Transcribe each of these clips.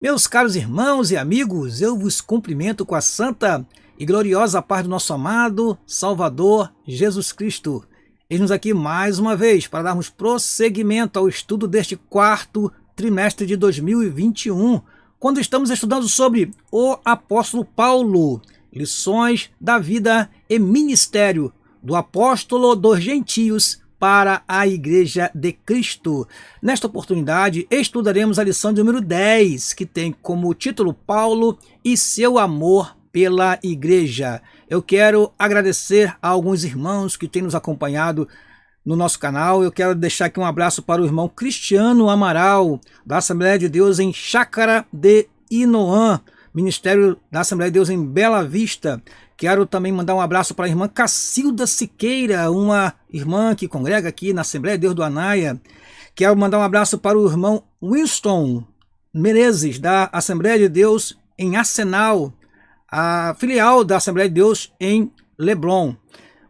Meus caros irmãos e amigos, eu vos cumprimento com a santa e gloriosa paz do nosso amado Salvador Jesus Cristo. Eis-nos aqui mais uma vez para darmos prosseguimento ao estudo deste quarto trimestre de 2021, quando estamos estudando sobre o apóstolo Paulo, lições da vida e ministério do apóstolo dos gentios para a Igreja de Cristo. Nesta oportunidade, estudaremos a lição de número 10, que tem como título Paulo e seu amor pela Igreja. Eu quero agradecer a alguns irmãos que têm nos acompanhado no nosso canal. Eu quero deixar aqui um abraço para o irmão Cristiano Amaral, da Assembleia de Deus em Chácara de Inoã, Ministério da Assembleia de Deus em Bela Vista. Quero também mandar um abraço para a irmã Cacilda Siqueira, uma irmã que congrega aqui na Assembleia de Deus do Anaia. Quero mandar um abraço para o irmão Winston Menezes, da Assembleia de Deus em Arsenal, a filial da Assembleia de Deus em Leblon.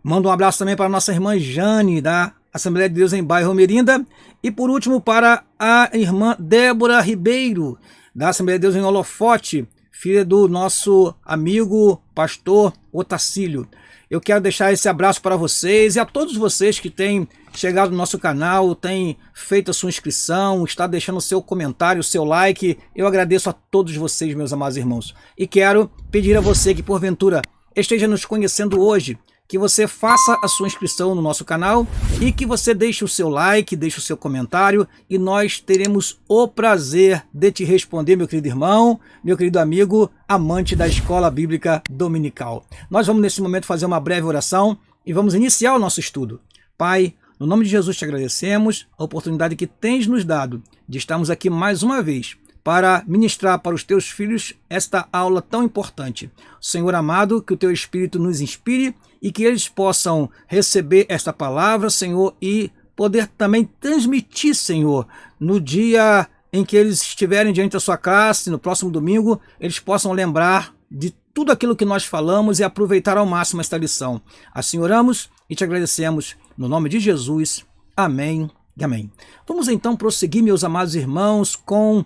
Mando um abraço também para a nossa irmã Jane, da Assembleia de Deus em Bairro Merinda. E por último para a irmã Débora Ribeiro, da Assembleia de Deus em Holofote, filha do nosso amigo pastor Otacílio. Eu quero deixar esse abraço para vocês e a todos vocês que têm chegado no nosso canal, têm feito a sua inscrição, está deixando o seu comentário, o seu like. Eu agradeço a todos vocês, meus amados irmãos. E quero pedir a você que porventura esteja nos conhecendo hoje, que você faça a sua inscrição no nosso canal e que você deixe o seu like, deixe o seu comentário e nós teremos o prazer de te responder, meu querido irmão, meu querido amigo, amante da Escola Bíblica Dominical. Nós vamos nesse momento fazer uma breve oração e vamos iniciar o nosso estudo. Pai, no nome de Jesus te agradecemos a oportunidade que tens nos dado de estarmos aqui mais uma vez para ministrar para os teus filhos esta aula tão importante. Senhor amado, que o teu Espírito nos inspire e que eles possam receber esta palavra, Senhor, e poder também transmitir, Senhor, no dia em que eles estiverem diante da sua classe, no próximo domingo, eles possam lembrar de tudo aquilo que nós falamos e aproveitar ao máximo esta lição. Assim oramos e te agradecemos, no nome de Jesus. Amém e amém. Vamos então prosseguir, meus amados irmãos, com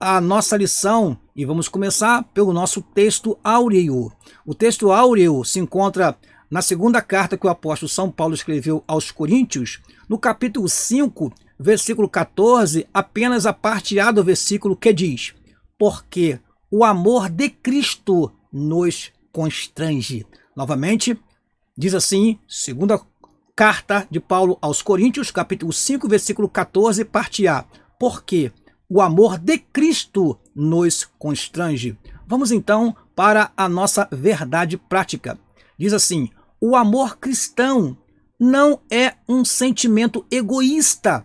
a nossa lição e vamos começar pelo nosso texto áureo. O texto áureo se encontra na segunda carta que o apóstolo São Paulo escreveu aos Coríntios, no capítulo 5, versículo 14, apenas a parte A do versículo que diz: porque o amor de Cristo nos constrange. Novamente, diz assim, segunda carta de Paulo aos Coríntios, capítulo 5, versículo 14, parte A. Porque o amor de Cristo nos constrange. Vamos então para a nossa verdade prática. Diz assim: o amor cristão não é um sentimento egoísta,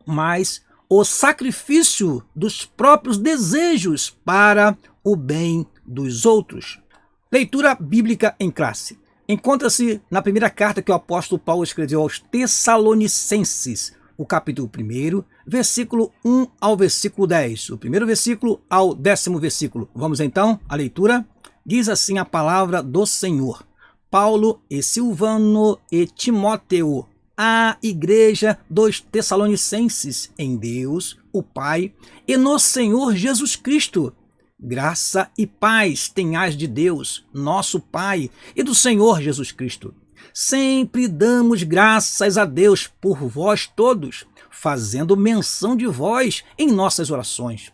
mas o sacrifício dos próprios desejos para o bem dos outros. Leitura bíblica em classe. Encontra-se na primeira carta que o apóstolo Paulo escreveu aos Tessalonicenses, o capítulo 1, versículo 1 ao versículo 10. O primeiro versículo ao 10º versículo. Vamos então à leitura. Diz assim a palavra do Senhor. Paulo e Silvano e Timóteo, a igreja dos Tessalonicenses, em Deus, o Pai, e no Senhor Jesus Cristo. Graça e paz tenhais de Deus, nosso Pai, e do Senhor Jesus Cristo. Sempre damos graças a Deus por vós todos, fazendo menção de vós em nossas orações,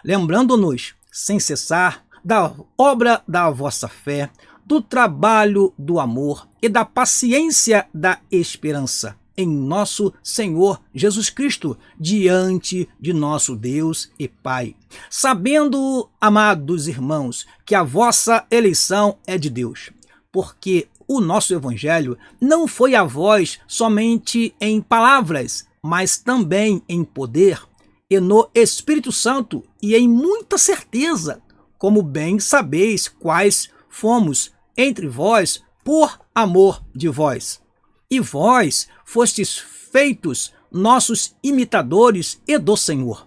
lembrando-nos, sem cessar, da obra da vossa fé, do trabalho do amor e da paciência da esperança em nosso Senhor Jesus Cristo, diante de nosso Deus e Pai. Sabendo, amados irmãos, que a vossa eleição é de Deus, porque o nosso evangelho não foi a vós somente em palavras, mas também em poder, e no Espírito Santo, e em muita certeza, como bem sabeis quais fomos entre vós por amor de vós. E vós fostes feitos nossos imitadores e do Senhor,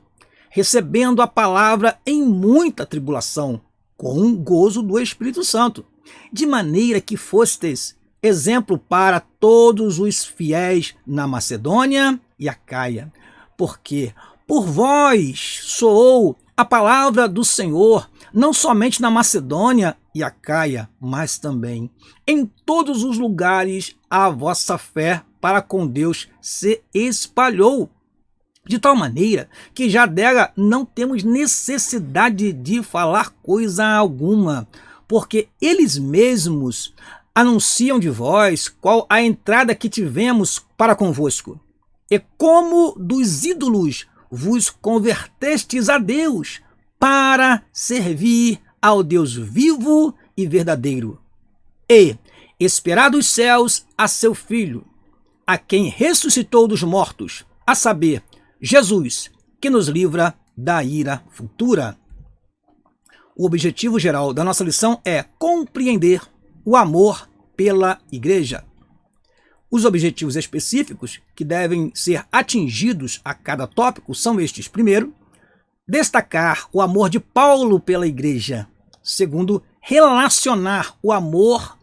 recebendo a palavra em muita tribulação, com gozo do Espírito Santo, de maneira que fostes exemplo para todos os fiéis na Macedônia e Acaia, porque por vós soou a palavra do Senhor, não somente na Macedônia e Acaia, mas também em todos os lugares a vossa fé para com Deus se espalhou, de tal maneira que já dela não temos necessidade de falar coisa alguma, porque eles mesmos anunciam de vós qual a entrada que tivemos para convosco, e como dos ídolos vos convertestes a Deus, para servir ao Deus vivo e verdadeiro, e esperar dos céus a seu Filho, a quem ressuscitou dos mortos, a saber, Jesus, que nos livra da ira futura. O objetivo geral da nossa lição é compreender o amor pela igreja. Os objetivos específicos que devem ser atingidos a cada tópico são estes. Primeiro, destacar o amor de Paulo pela igreja. Segundo, relacionar o amor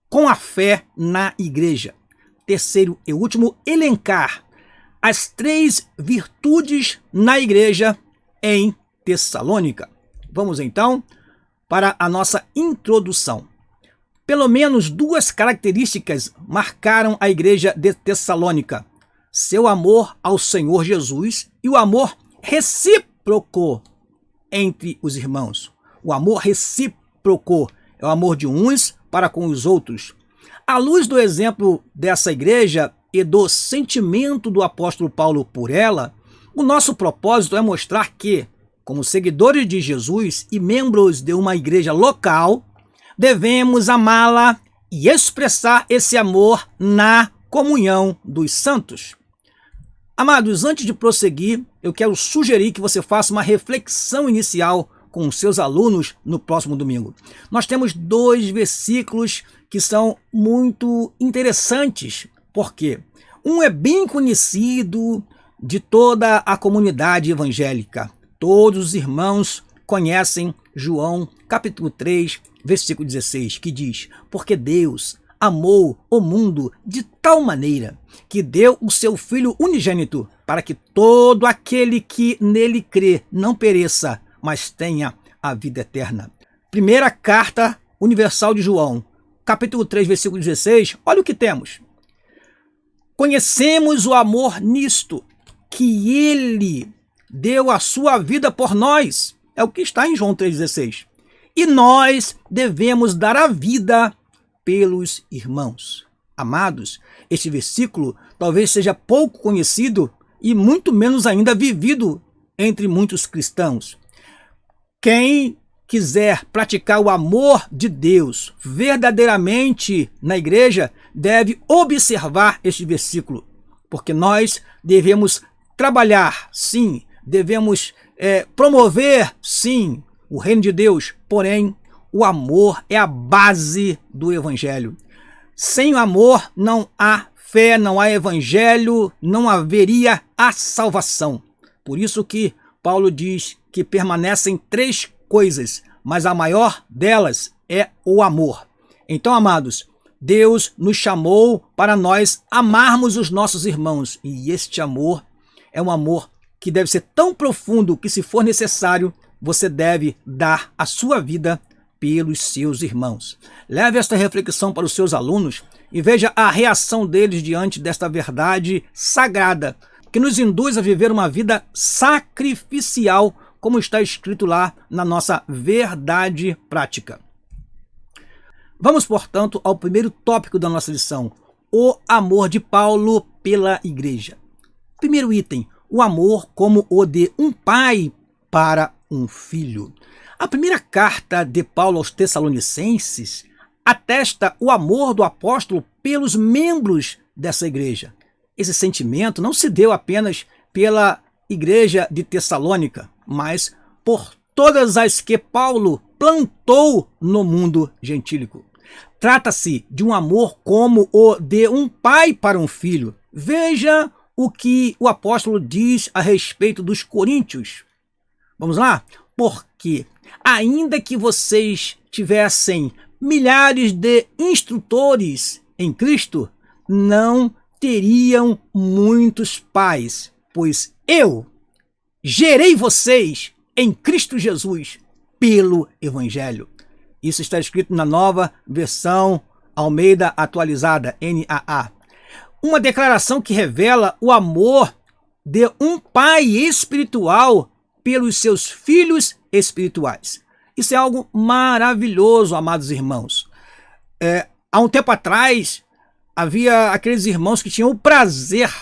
com a fé na igreja. Terceiro e último, elencar as 3 virtudes na igreja em Tessalônica. Vamos então para a nossa introdução. Pelo menos 2 características marcaram a igreja de Tessalônica: seu amor ao Senhor Jesus e o amor recíproco entre os irmãos. O amor recíproco é o amor de uns para com os outros. À luz do exemplo dessa igreja e do sentimento do apóstolo Paulo por ela, o nosso propósito é mostrar que, como seguidores de Jesus e membros de uma igreja local, devemos amá-la e expressar esse amor na comunhão dos santos. Amados, antes de prosseguir, eu quero sugerir que você faça uma reflexão inicial com os seus alunos no próximo domingo. Nós temos 2 versículos que são muito interessantes, porque um é bem conhecido de toda a comunidade evangélica. Todos os irmãos conhecem João, capítulo 3, versículo 16, que diz: porque Deus amou o mundo de tal maneira que deu o seu Filho unigênito, para que todo aquele que nele crê não pereça, mas tenha a vida eterna. Primeira carta universal de João, capítulo 3, versículo 16, olha o que temos. Conhecemos o amor nisto, que ele deu a sua vida por nós. É o que está em João 3,16. E nós devemos dar a vida pelos irmãos. Amados, este versículo talvez seja pouco conhecido e muito menos ainda vivido entre muitos cristãos. Quem quiser praticar o amor de Deus verdadeiramente na igreja deve observar este versículo, porque nós devemos trabalhar, sim, devemos promover, sim, o reino de Deus, porém, o amor é a base do evangelho. Sem o amor não há fé, não há evangelho, não haveria a salvação. Por isso que Paulo diz que permanecem 3 coisas, mas a maior delas é o amor. Então, amados, Deus nos chamou para nós amarmos os nossos irmãos, e este amor é um amor que deve ser tão profundo que, se for necessário, você deve dar a sua vida pelos seus irmãos. Leve esta reflexão para os seus alunos e veja a reação deles diante desta verdade sagrada, que nos induz a viver uma vida sacrificial, como está escrito lá na nossa verdade prática. Vamos, portanto, ao primeiro tópico da nossa lição: o amor de Paulo pela igreja. Primeiro item: o amor como o de um pai para um filho. A primeira carta de Paulo aos Tessalonicenses atesta o amor do apóstolo pelos membros dessa igreja. Esse sentimento não se deu apenas pela igreja de Tessalônica, mas por todas as que Paulo plantou no mundo gentílico. Trata-se de um amor como o de um pai para um filho. Veja o que o apóstolo diz a respeito dos coríntios. Vamos lá? Porque, ainda que vocês tivessem milhares de instrutores em Cristo, não teriam muitos pais, pois eu gerei vocês em Cristo Jesus pelo Evangelho. Isso está escrito na nova versão Almeida Atualizada, NAA. Uma declaração que revela o amor de um pai espiritual pelos seus filhos espirituais. Isso é algo maravilhoso, amados irmãos. Há um tempo atrás, havia aqueles irmãos que tinham o prazer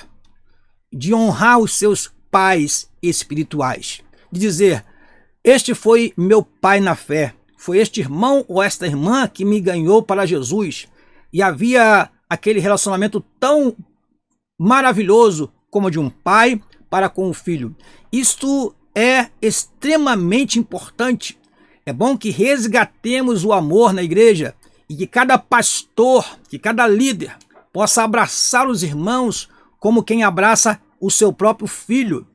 de honrar os seus pais espirituais. De dizer, este foi meu pai na fé, foi este irmão ou esta irmã que me ganhou para Jesus. E havia aquele relacionamento tão maravilhoso como de um pai para com o filho. Isto é extremamente importante. É bom que resgatemos o amor na igreja e que cada pastor, que cada líder possa abraçar os irmãos como quem abraça o seu próprio filho,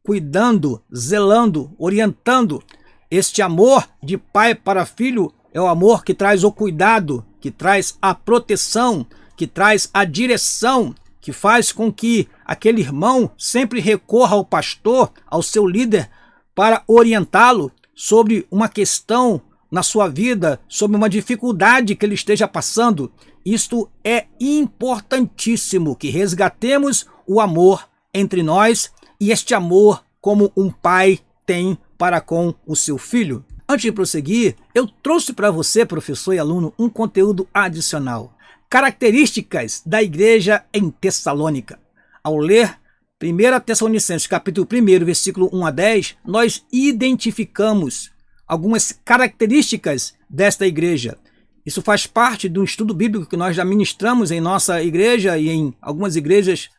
cuidando, zelando, orientando. Este amor de pai para filho é o amor que traz o cuidado, que traz a proteção, que traz a direção, que faz com que aquele irmão sempre recorra ao pastor, ao seu líder, para orientá-lo sobre uma questão na sua vida, sobre uma dificuldade que ele esteja passando. Isto é importantíssimo, que resgatemos o amor entre nós e este amor como um pai tem para com o seu filho. Antes de prosseguir, eu trouxe para você, professor e aluno, um conteúdo adicional. Características da igreja em Tessalônica. Ao ler 1 Tessalonicenses, capítulo 1, versículo 1 a 10, nós identificamos algumas características desta igreja. Isso faz parte de um estudo bíblico que nós já ministramos em nossa igreja e em algumas igrejas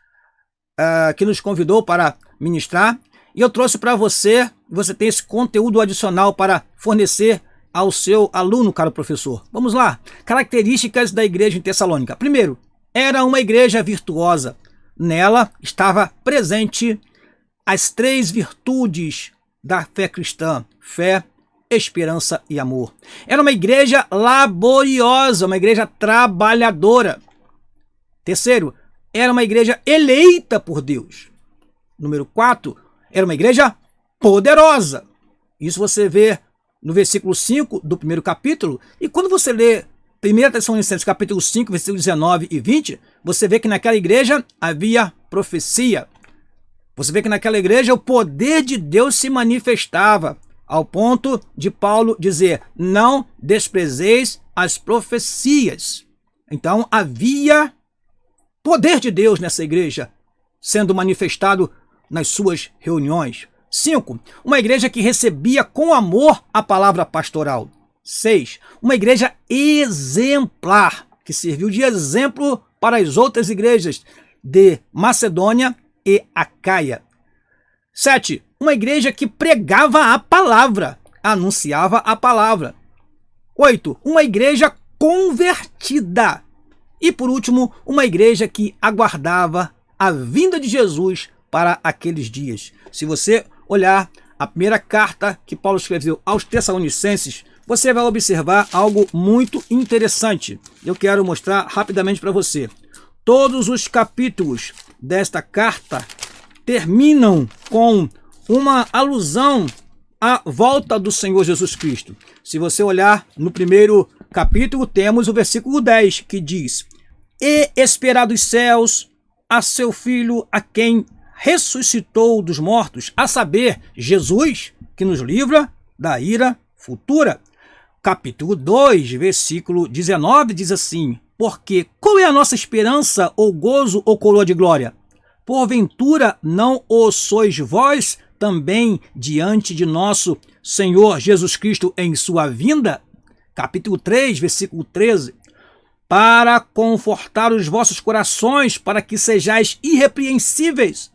que nos convidou para ministrar. E eu trouxe para você tem esse conteúdo adicional para fornecer ao seu aluno, caro professor. Vamos lá. Características da igreja em Tessalônica. Primeiro, era uma igreja virtuosa. Nela estava presente as 3 virtudes da fé cristã: fé, esperança e amor. Era uma igreja laboriosa, uma igreja trabalhadora. Terceiro, era uma igreja eleita por Deus. Número 4, era uma igreja poderosa. Isso você vê no versículo 5 do primeiro capítulo. E quando você lê 1 Tessalonicenses capítulo 5, versículos 19 e 20, você vê que naquela igreja havia profecia. Você vê que naquela igreja o poder de Deus se manifestava, ao ponto de Paulo dizer, não desprezeis as profecias. Então havia poder de Deus nessa igreja, sendo manifestado nas suas reuniões. 5. Uma igreja que recebia com amor a palavra pastoral. 6. Uma igreja exemplar, que serviu de exemplo para as outras igrejas de Macedônia e Acaia. 7. Uma igreja que pregava a palavra, anunciava a palavra. 8. Uma igreja convertida. E por último, uma igreja que aguardava a vinda de Jesus para aqueles dias. Se você olhar a primeira carta que Paulo escreveu aos Tessalonicenses, você vai observar algo muito interessante. Eu quero mostrar rapidamente para você. Todos os capítulos desta carta terminam com uma alusão à volta do Senhor Jesus Cristo. Se você olhar no primeiro capítulo, temos o versículo 10, que diz: E esperar dos céus a seu Filho, a quem ressuscitou dos mortos, a saber, Jesus, que nos livra da ira futura. Capítulo 2, versículo 19, diz assim: Porque qual é a nossa esperança, ou gozo, ou coroa de glória? Porventura não o sois vós também diante de nosso Senhor Jesus Cristo em sua vinda? Capítulo 3, versículo 13. Para confortar os vossos corações, para que sejais irrepreensíveis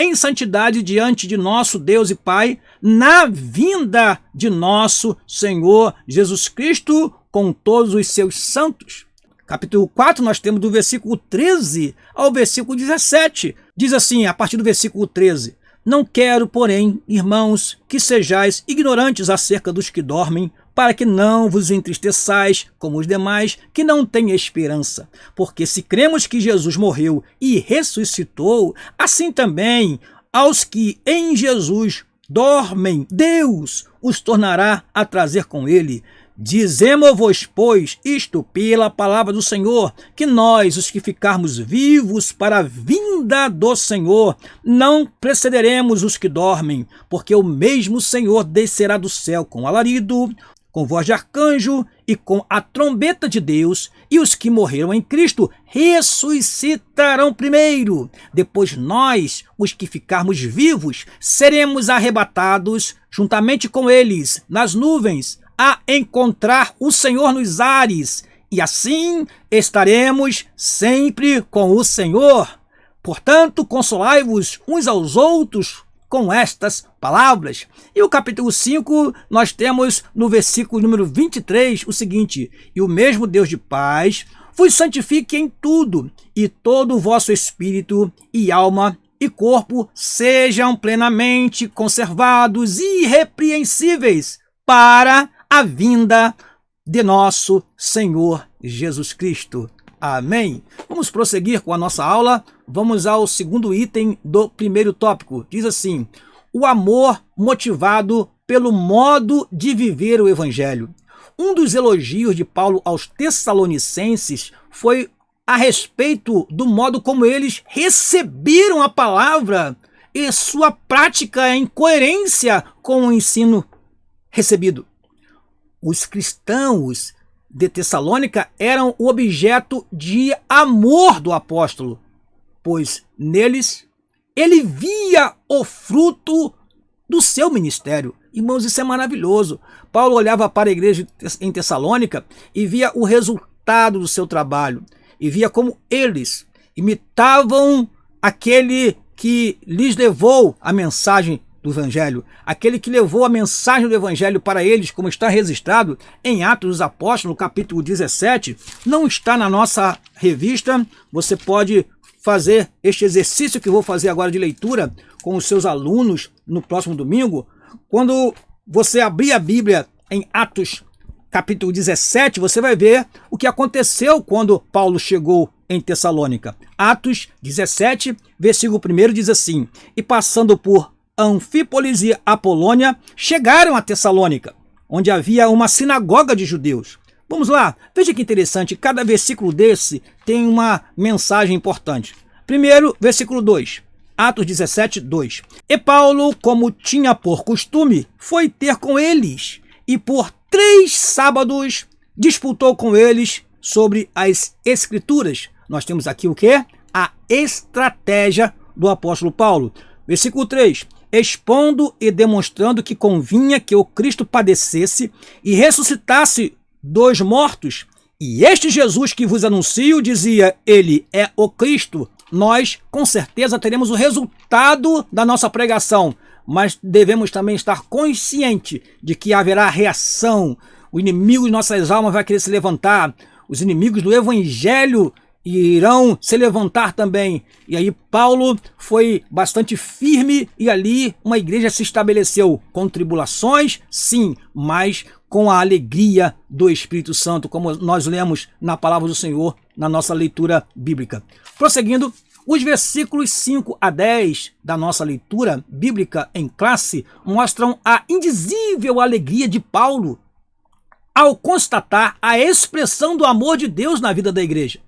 em santidade diante de nosso Deus e Pai, na vinda de nosso Senhor Jesus Cristo com todos os seus santos. Capítulo 4, nós temos do versículo 13 ao versículo 17. Diz assim, a partir do versículo 13: Não quero, porém, irmãos, que sejais ignorantes acerca dos que dormem, para que não vos entristeçais como os demais que não têm esperança. Porque se cremos que Jesus morreu e ressuscitou, assim também aos que em Jesus dormem, Deus os tornará a trazer com ele. Dizemo-vos, pois, isto pela palavra do Senhor, que nós, os que ficarmos vivos para a vinda do Senhor, não precederemos os que dormem, porque o mesmo Senhor descerá do céu com alarido, com voz de arcanjo e com a trombeta de Deus, e os que morreram em Cristo ressuscitarão primeiro. Depois nós, os que ficarmos vivos, seremos arrebatados juntamente com eles nas nuvens, a encontrar o Senhor nos ares, e assim estaremos sempre com o Senhor. Portanto, consolai-vos uns aos outros com estas palavras. E o capítulo 5, nós temos no versículo número 23 o seguinte: e o mesmo Deus de paz vos santifique em tudo, e todo o vosso espírito e alma e corpo sejam plenamente conservados e irrepreensíveis para a vinda de nosso Senhor Jesus Cristo. Amém. Vamos prosseguir com a nossa aula. Vamos ao segundo item do primeiro tópico. Diz assim: o amor motivado pelo modo de viver o Evangelho. Um dos elogios de Paulo aos Tessalonicenses foi a respeito do modo como eles receberam a palavra e sua prática em coerência com o ensino recebido. Os cristãos de Tessalônica eram o objeto de amor do apóstolo, pois neles ele via o fruto do seu ministério. Irmãos, isso é maravilhoso. Paulo olhava para a igreja em Tessalônica e via o resultado do seu trabalho, e via como eles imitavam aquele que lhes levou a mensagem do Evangelho, aquele que levou a mensagem do Evangelho para eles, como está registrado em Atos dos Apóstolos, capítulo 17, não está na nossa revista. Você pode fazer este exercício que eu vou fazer agora de leitura com os seus alunos no próximo domingo. Quando você abrir a Bíblia em Atos capítulo 17, você vai ver o que aconteceu quando Paulo chegou em Tessalônica. Atos 17, versículo 1 diz assim: e passando por Anfípolis e Apolônia, chegaram a Tessalônica, onde havia uma sinagoga de judeus. Vamos lá, veja que interessante, cada versículo desse tem uma mensagem importante. Primeiro, versículo 2, Atos 17, 2. E Paulo, como tinha por costume, foi ter com eles, e por 3 sábados disputou com eles sobre as Escrituras. Nós temos aqui o quê? A estratégia do apóstolo Paulo. Versículo 3. Expondo e demonstrando que convinha que o Cristo padecesse e ressuscitasse dos mortos. E este Jesus que vos anuncio, dizia, ele é o Cristo. Nós, com certeza, teremos o resultado da nossa pregação, mas devemos também estar conscientes de que haverá reação. O inimigo de nossas almas vai querer se levantar. Os inimigos do Evangelho irão se levantar também. E aí Paulo foi bastante firme e ali uma igreja se estabeleceu com tribulações, sim, mas com a alegria do Espírito Santo, como nós lemos na palavra do Senhor na nossa leitura bíblica. Prosseguindo, os versículos 5 a 10 da nossa leitura bíblica em classe mostram a indizível alegria de Paulo ao constatar a expressão do amor de Deus na vida da igreja.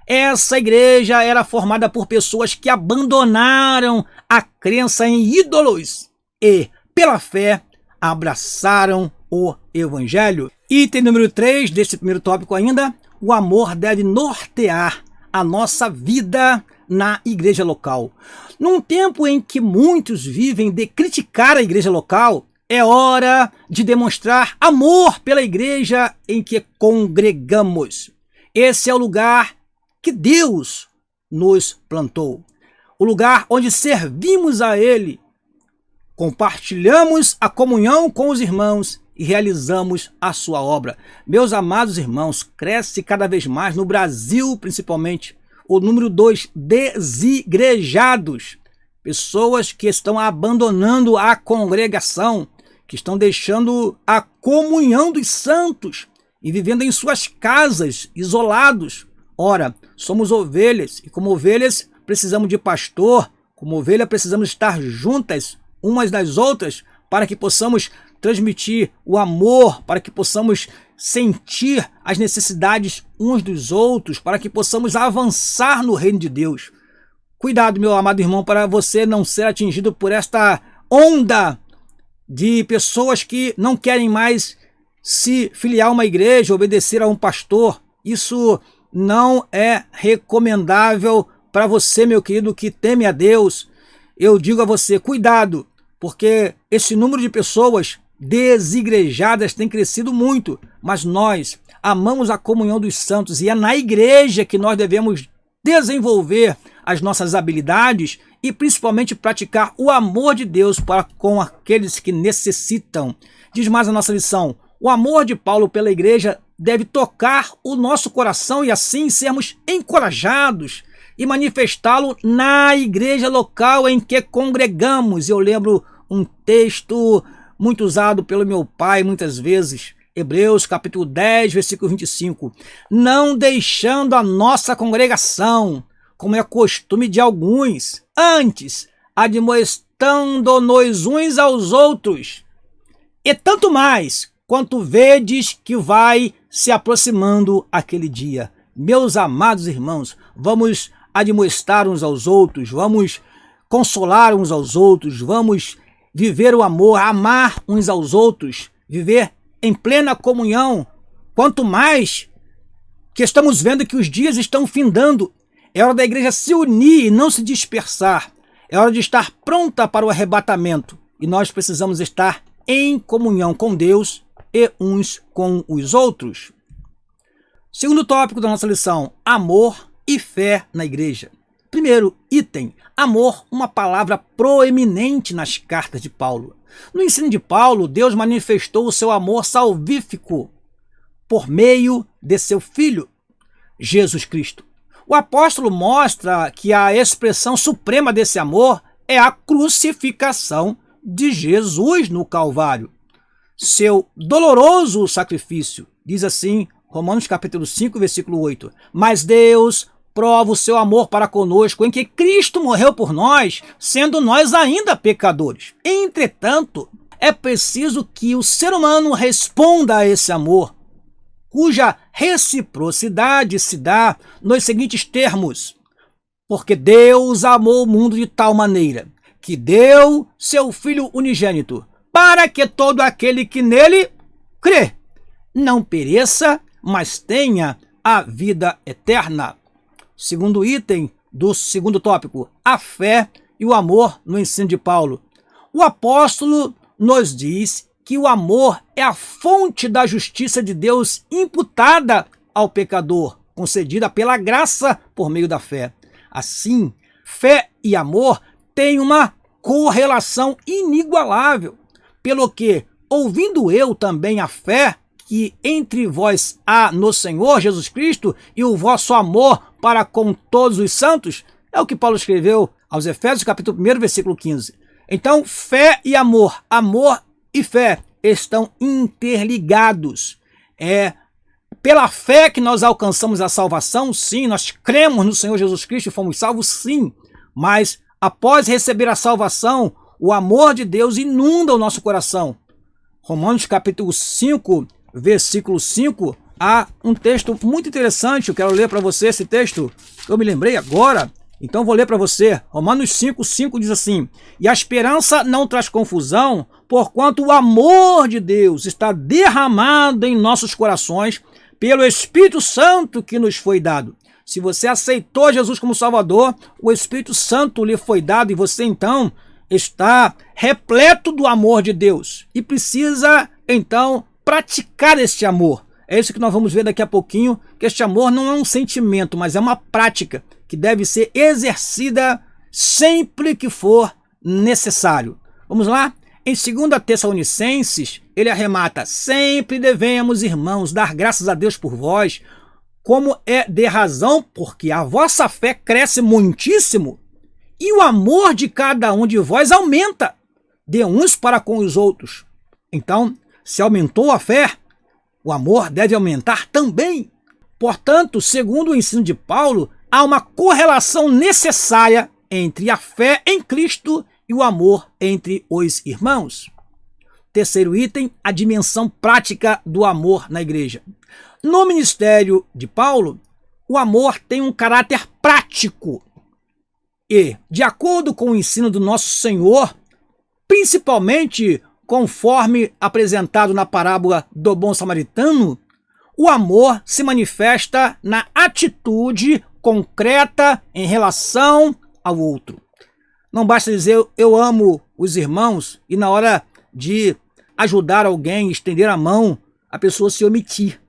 Essa igreja era formada por pessoas que abandonaram a crença em ídolos e, pela fé, abraçaram o Evangelho. Item número 3 desse primeiro tópico ainda: o amor deve nortear a nossa vida na igreja local. Num tempo em que muitos vivem de criticar a igreja local, é hora de demonstrar amor pela igreja em que congregamos. Esse é o lugar que Deus nos plantou, o lugar onde servimos a Ele, compartilhamos a comunhão com os irmãos e realizamos a sua obra. Meus amados irmãos, cresce cada vez mais no Brasil, principalmente, o número 2, desigrejados, pessoas que estão abandonando a congregação, que estão deixando a comunhão dos santos e vivendo em suas casas, isolados. Ora, somos ovelhas, e como ovelhas precisamos de pastor, como ovelha precisamos estar juntas umas das outras para que possamos transmitir o amor, para que possamos sentir as necessidades uns dos outros, para que possamos avançar no reino de Deus. Cuidado, meu amado irmão, para você não ser atingido por esta onda de pessoas que não querem mais se filiar a uma igreja, obedecer a um pastor. Isso não é recomendável para você, meu querido, que teme a Deus. Eu digo a você, cuidado, porque esse número de pessoas desigrejadas tem crescido muito, mas nós amamos a comunhão dos santos e é na igreja que nós devemos desenvolver as nossas habilidades e principalmente praticar o amor de Deus para com aqueles que necessitam. Diz mais a nossa lição: o amor de Paulo pela igreja deve tocar o nosso coração e assim sermos encorajados e manifestá-lo na igreja local em que congregamos. Eu lembro um texto muito usado pelo meu pai muitas vezes, Hebreus capítulo 10, versículo 25. Não deixando a nossa congregação, como é costume de alguns, antes admoestando-nos uns aos outros, e tanto mais, quanto vedes que vai se aproximando aquele dia. Meus amados irmãos, vamos admoestar uns aos outros, vamos consolar uns aos outros, vamos viver o amor, amar uns aos outros, viver em plena comunhão. Quanto mais que estamos vendo que os dias estão findando, é hora da igreja se unir e não se dispersar. É hora de estar pronta para o arrebatamento. E nós precisamos estar em comunhão com Deus e uns com os outros. Segundo tópico da nossa lição: amor e fé na igreja. Primeiro item: amor, uma palavra proeminente nas cartas de Paulo. No ensino de Paulo, Deus manifestou o seu amor salvífico por meio de seu Filho, Jesus Cristo. O apóstolo mostra que a expressão suprema desse amor é a crucificação de Jesus no Calvário. Seu doloroso sacrifício, diz assim Romanos capítulo 5, versículo 8. Mas Deus prova o seu amor para conosco em que Cristo morreu por nós, sendo nós ainda pecadores. Entretanto, é preciso que o ser humano responda a esse amor, cuja reciprocidade se dá nos seguintes termos: porque Deus amou o mundo de tal maneira que deu seu Filho unigênito, para que todo aquele que nele crê não pereça, mas tenha a vida eterna. Segundo item do segundo tópico: a fé e o amor no ensino de Paulo. O apóstolo nos diz que o amor é a fonte da justiça de Deus imputada ao pecador, concedida pela graça por meio da fé. Assim, fé e amor têm uma correlação inigualável, pelo que, ouvindo eu também a fé que entre vós há no Senhor Jesus Cristo e o vosso amor para com todos os santos, é o que Paulo escreveu aos Efésios capítulo 1, versículo 15. Então, fé e amor, amor e fé estão interligados. É pela fé que nós alcançamos a salvação, sim, nós cremos no Senhor Jesus Cristo e fomos salvos, sim, mas após receber a salvação, o amor de Deus inunda o nosso coração. Romanos capítulo 5, versículo 5, há um texto muito interessante. Eu quero ler para você esse texto, eu me lembrei agora, então vou ler para você. Romanos 5, 5 diz assim: e a esperança não traz confusão, porquanto o amor de Deus está derramado em nossos corações pelo Espírito Santo que nos foi dado. Se você aceitou Jesus como Salvador, o Espírito Santo lhe foi dado e você então está repleto do amor de Deus e precisa então praticar este amor. É isso que nós vamos ver daqui a pouquinho, que este amor não é um sentimento, mas é uma prática que deve ser exercida sempre que for necessário. Vamos lá? Em 2 Tessalonicenses, ele arremata: sempre devemos, irmãos, dar graças a Deus por vós, como é de razão, porque a vossa fé cresce muitíssimo e o amor de cada um de vós aumenta, de uns para com os outros. Então, se aumentou a fé, o amor deve aumentar também. Portanto, segundo o ensino de Paulo, há uma correlação necessária entre a fé em Cristo e o amor entre os irmãos. Terceiro item, a dimensão prática do amor na igreja. No ministério de Paulo, o amor tem um caráter prático e, de acordo com o ensino do nosso Senhor, principalmente conforme apresentado na parábola do bom samaritano, o amor se manifesta na atitude concreta em relação ao outro. Não basta dizer eu amo os irmãos e na hora de ajudar alguém, estender a mão, a pessoa se omitir.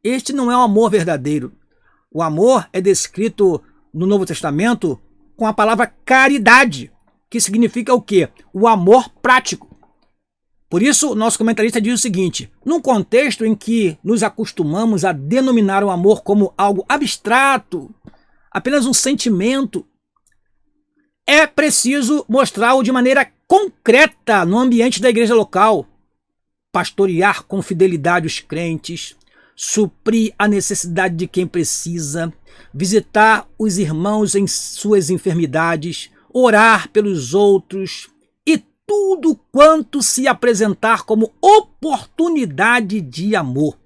Este não é o amor verdadeiro. O amor é descrito no Novo Testamento com a palavra caridade, que significa o quê? O amor prático. Por isso, nosso comentarista diz o seguinte: num contexto em que nos acostumamos a denominar o amor como algo abstrato, apenas um sentimento, é preciso mostrá-lo de maneira concreta no ambiente da igreja local, pastorear com fidelidade os crentes, suprir a necessidade de quem precisa, visitar os irmãos em suas enfermidades, orar pelos outros e tudo quanto se apresentar como oportunidade de amor.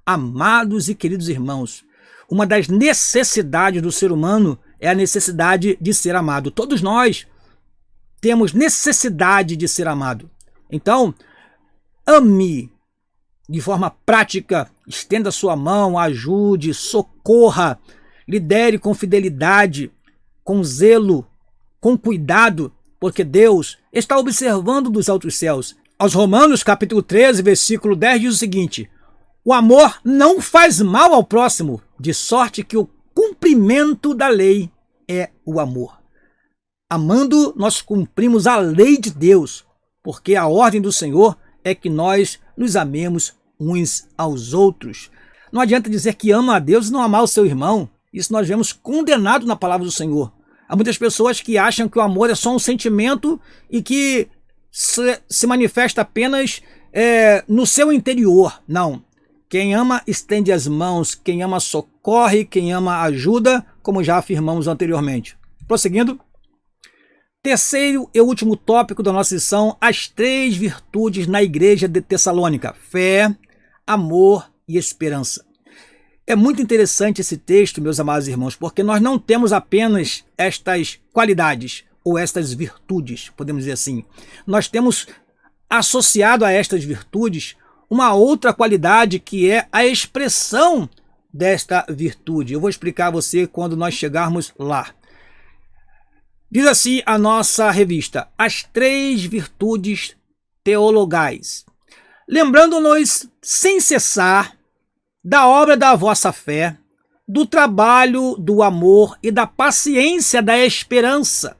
Amados e queridos irmãos, uma das necessidades do ser humano é a necessidade de ser amado. Todos nós temos necessidade de ser amado. Então, ame de forma prática, estenda sua mão, ajude, socorra, lidere com fidelidade, com zelo, com cuidado, porque Deus está observando dos altos céus. Aos Romanos, capítulo 13, versículo 10, diz o seguinte: o amor não faz mal ao próximo, de sorte que o cumprimento da lei é o amor. Amando, nós cumprimos a lei de Deus, porque a ordem do Senhor é que nós nos amemos uns aos outros. Não adianta dizer que ama a Deus e não amar o seu irmão. Isso nós vemos condenado na palavra do Senhor. Há muitas pessoas que acham que o amor é só um sentimento e que se manifesta apenas no seu interior. Não. Quem ama estende as mãos, quem ama socorre, quem ama ajuda, como já afirmamos anteriormente. Prosseguindo. Terceiro e último tópico da nossa lição, as 3 virtudes na igreja de Tessalônica: fé, amor e esperança. É muito interessante esse texto, meus amados irmãos, porque nós não temos apenas estas qualidades ou estas virtudes, podemos dizer assim. Nós temos associado a estas virtudes uma outra qualidade que é a expressão desta virtude. Eu vou explicar a você quando nós chegarmos lá. Diz assim a nossa revista: as 3 virtudes teologais. Lembrando-nos sem cessar da obra da vossa fé, do trabalho, do amor e da paciência da esperança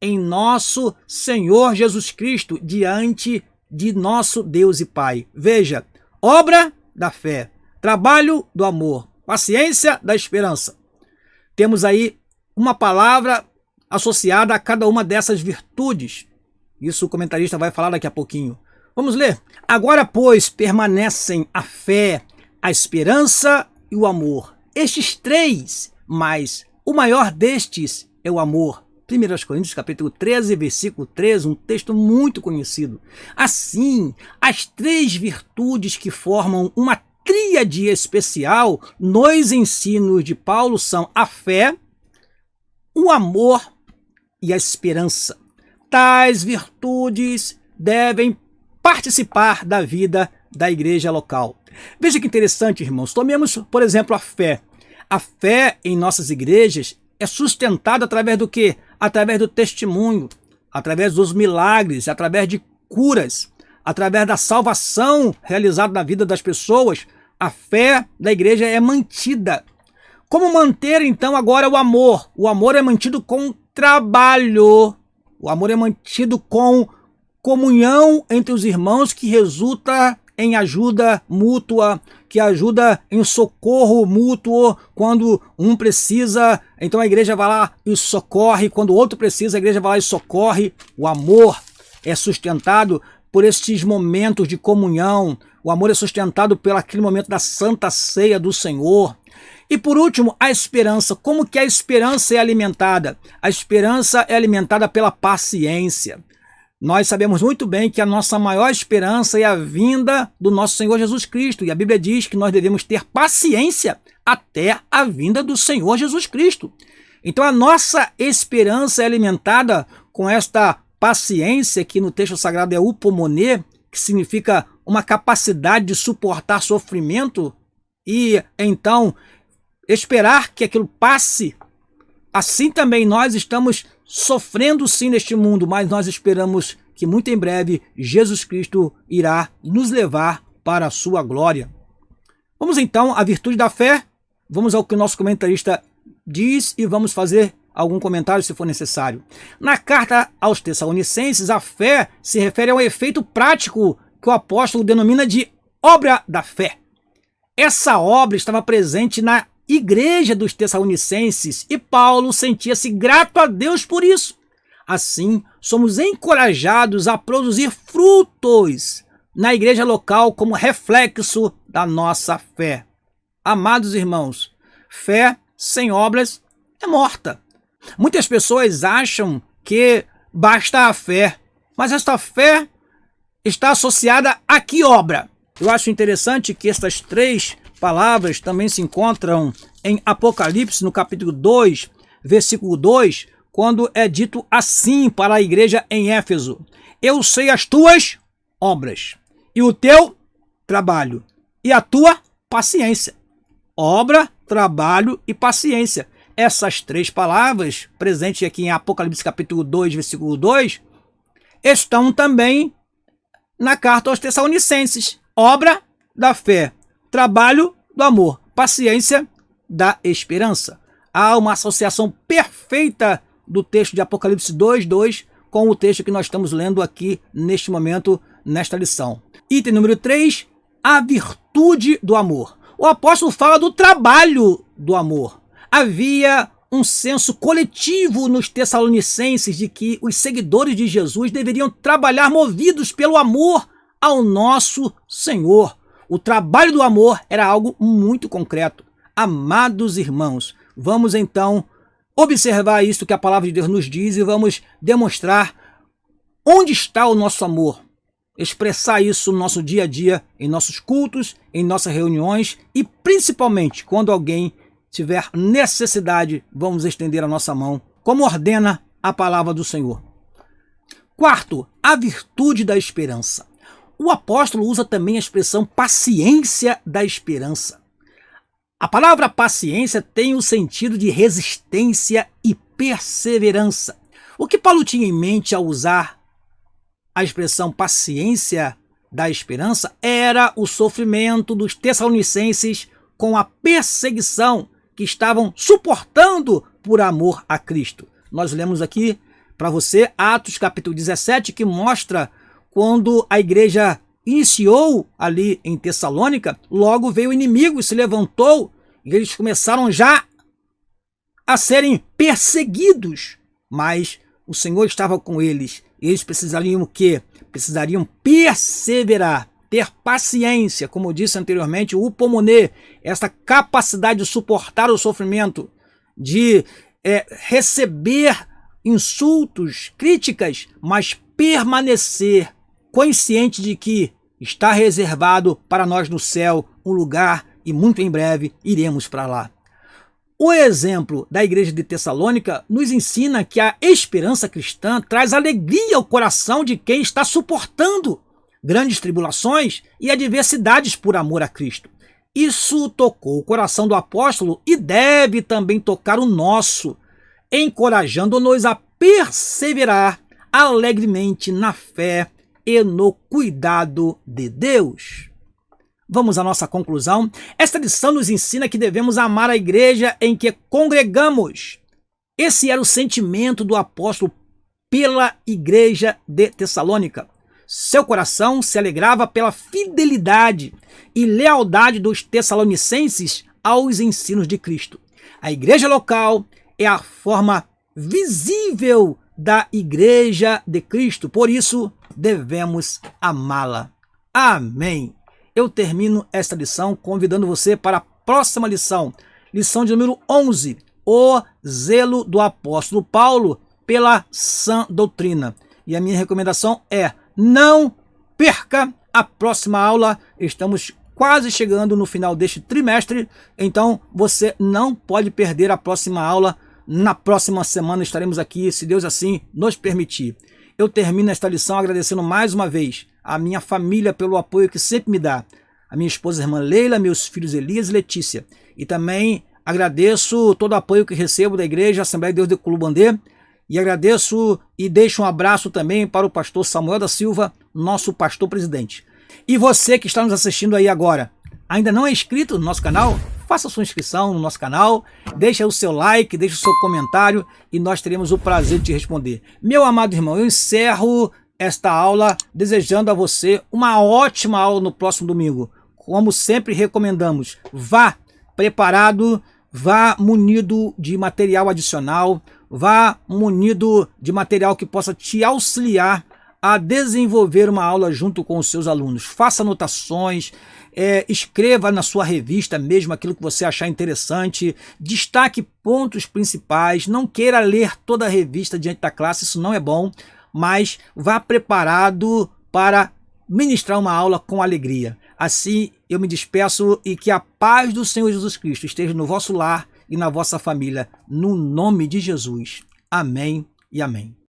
em nosso Senhor Jesus Cristo diante de nosso Deus e Pai. Veja, obra da fé, trabalho do amor, paciência da esperança. Temos aí uma palavra associada a cada uma dessas virtudes. Isso o comentarista vai falar daqui a pouquinho. Vamos ler. Agora, pois, permanecem a fé, a esperança e o amor. Estes 3, mas o maior destes é o amor. 1 Coríntios capítulo 13, versículo 13, um texto muito conhecido. Assim, as 3 virtudes que formam uma tríade especial nos ensinos de Paulo são a fé, o amor e a esperança. Tais virtudes devem participar da vida da igreja local. Veja que interessante, irmãos. Tomemos, por exemplo, a fé. A fé em nossas igrejas é sustentada através do quê? Através do testemunho, através dos milagres, através de curas, através da salvação realizada na vida das pessoas. A fé da igreja é mantida. Como manter, então, agora o amor? O amor é mantido com trabalho. O amor é mantido com comunhão entre os irmãos, que resulta em ajuda mútua, que ajuda em socorro mútuo. Quando um precisa, então a igreja vai lá e socorre. Quando o outro precisa, a igreja vai lá e socorre. O amor é sustentado por estes momentos de comunhão. O amor é sustentado pelo aquele momento da Santa Ceia do Senhor. E por último, a esperança. Como que a esperança é alimentada? A esperança é alimentada pela paciência. Nós sabemos muito bem que a nossa maior esperança é a vinda do nosso Senhor Jesus Cristo. E a Bíblia diz que nós devemos ter paciência até a vinda do Senhor Jesus Cristo. Então a nossa esperança é alimentada com esta paciência, que no texto sagrado é upomone, que significa uma capacidade de suportar sofrimento e então esperar que aquilo passe. Assim também nós estamos sofrendo sim neste mundo, mas nós esperamos que muito em breve Jesus Cristo irá nos levar para a sua glória. Vamos então à virtude da fé, vamos ao que o nosso comentarista diz e vamos fazer algum comentário se for necessário. Na carta aos Tessalonicenses, a fé se refere a um efeito prático que o apóstolo denomina de obra da fé. Essa obra estava presente na igreja dos Tessalonicenses e Paulo sentia-se grato a Deus por isso. Assim, somos encorajados a produzir frutos na igreja local como reflexo da nossa fé. Amados irmãos, fé sem obras é morta. Muitas pessoas acham que basta a fé, mas esta fé está associada a que obra? Eu acho interessante que estas três palavras também se encontram em Apocalipse, no capítulo 2, versículo 2, quando é dito assim para a igreja em Éfeso: eu sei as tuas obras, e o teu trabalho, e a tua paciência. Obra, trabalho e paciência. Essas três palavras, presentes aqui em Apocalipse capítulo 2, versículo 2, estão também na carta aos Tessalonicenses. Obra da fé, trabalho do amor, paciência da esperança. Há uma associação perfeita do texto de Apocalipse 2:2 com o texto que nós estamos lendo aqui neste momento, nesta lição. Item número 3, a virtude do amor. O apóstolo fala do trabalho do amor. Havia um senso coletivo nos Tessalonicenses de que os seguidores de Jesus deveriam trabalhar movidos pelo amor ao nosso Senhor. O trabalho do amor era algo muito concreto. Amados irmãos, vamos então observar isso que a palavra de Deus nos diz e vamos demonstrar onde está o nosso amor. Expressar isso no nosso dia a dia, em nossos cultos, em nossas reuniões e principalmente quando alguém tiver necessidade, vamos estender a nossa mão, como ordena a palavra do Senhor. Quarto, a virtude da esperança. O apóstolo usa também a expressão paciência da esperança. A palavra paciência tem o sentido de resistência e perseverança. O que Paulo tinha em mente ao usar a expressão paciência da esperança era o sofrimento dos Tessalonicenses com a perseguição que estavam suportando por amor a Cristo. Nós lemos aqui para você Atos capítulo 17, que mostra quando a igreja iniciou ali em Tessalônica, logo veio o inimigo e se levantou e eles começaram já a serem perseguidos, mas o Senhor estava com eles. Eles precisariam o quê? Precisariam perseverar, ter paciência, como eu disse anteriormente, o upomone, essa capacidade de suportar o sofrimento, de receber insultos, críticas, mas permanecer consciente de que está reservado para nós no céu um lugar e muito em breve iremos para lá. O exemplo da igreja de Tessalônica nos ensina que a esperança cristã traz alegria ao coração de quem está suportando grandes tribulações e adversidades por amor a Cristo. Isso tocou o coração do apóstolo e deve também tocar o nosso, encorajando-nos a perseverar alegremente na fé e no cuidado de Deus. Vamos à nossa conclusão. Esta lição nos ensina que devemos amar a igreja em que congregamos. Esse era o sentimento do apóstolo pela igreja de Tessalônica. Seu coração se alegrava pela fidelidade e lealdade dos tessalonicenses aos ensinos de Cristo. A igreja local é a forma visível da igreja de Cristo, por isso devemos amá-la. Amém. Eu termino esta lição convidando você para a próxima lição, lição de número 11, o zelo do apóstolo Paulo pela sã doutrina. e a minha recomendação é: não perca a próxima aula. Estamos quase chegando no final deste trimestre, então você não pode perder a próxima aula. Na próxima semana estaremos aqui, se Deus assim nos permitir. Eu termino esta lição agradecendo mais uma vez a minha família pelo apoio que sempre me dá. A minha esposa, a irmã Leila, meus filhos Elias e Letícia. E também agradeço todo o apoio que recebo da Igreja Assembleia de Deus de Culubandê. E agradeço e deixo um abraço também para o pastor Samuel da Silva, nosso pastor presidente. E você que está nos assistindo aí agora, ainda não é inscrito no nosso canal? Faça sua inscrição no nosso canal, deixa o seu like, deixa o seu comentário e nós teremos o prazer de te responder. Meu amado irmão, eu encerro esta aula desejando a você uma ótima aula no próximo domingo. Como sempre recomendamos, vá preparado, vá munido de material adicional, vá munido de material que possa te auxiliar a desenvolver uma aula junto com os seus alunos. Faça anotações, escreva na sua revista mesmo aquilo que você achar interessante, destaque pontos principais, não queira ler toda a revista diante da classe, isso não é bom, mas vá preparado para ministrar uma aula com alegria. Assim eu me despeço e que a paz do Senhor Jesus Cristo esteja no vosso lar e na vossa família, no nome de Jesus. Amém e amém.